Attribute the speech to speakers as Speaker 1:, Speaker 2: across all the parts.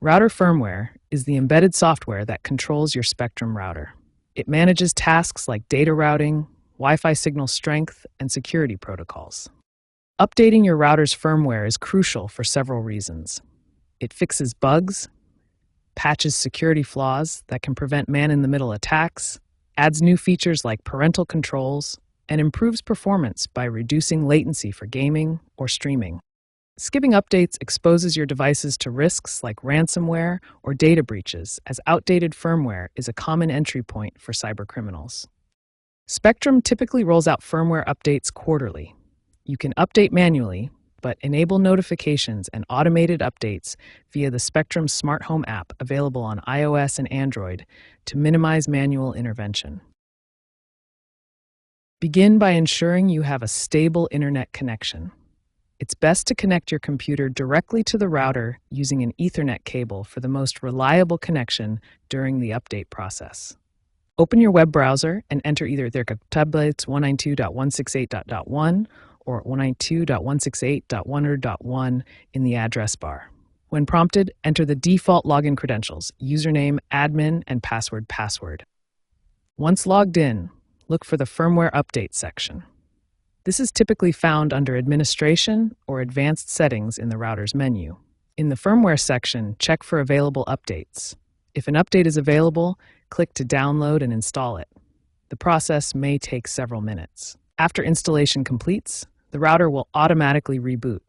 Speaker 1: Router firmware is the embedded software that controls your Spectrum router. It manages tasks like data routing, Wi-Fi signal strength, and security protocols. Updating your router's firmware is crucial for several reasons. It fixes bugs, patches security flaws that can prevent man-in-the-middle attacks, adds new features like parental controls, and improves performance by reducing latency for gaming or streaming. Skipping updates exposes your devices to risks like ransomware or data breaches, as outdated firmware is a common entry point for cybercriminals. Spectrum typically rolls out firmware updates quarterly. You can update manually, but enable notifications and automated updates via the Spectrum Smart Home app available on iOS and Android to minimize manual intervention. Begin by ensuring you have a stable internet connection. It's best to connect your computer directly to the router using an Ethernet cable for the most reliable connection during the update process. Open your web browser and enter either tablets 192.168.1 or 192.168.100.1 in the address bar. When prompted, enter the default login credentials, username, admin, and password. Once logged in, look for the Firmware Update section. This is typically found under Administration or Advanced Settings in the router's menu. In the Firmware section, check for available updates. If an update is available, click to download and install it. The process may take several minutes. After installation completes, the router will automatically reboot.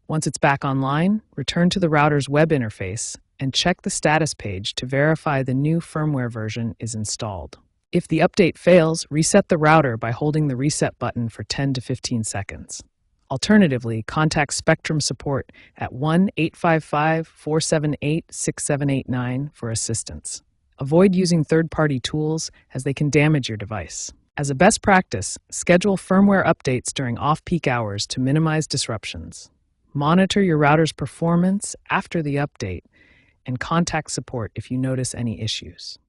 Speaker 1: Once it's back online, return to the router's web interface and check the status page to verify the new firmware version is installed. If the update fails, reset the router by holding the reset button for 10 to 15 seconds. Alternatively, contact Spectrum support at 1-855-478-6789 for assistance. Avoid using third-party tools as they can damage your device. As a best practice, schedule firmware updates during off-peak hours to minimize disruptions. Monitor your router's performance after the update and contact support if you notice any issues.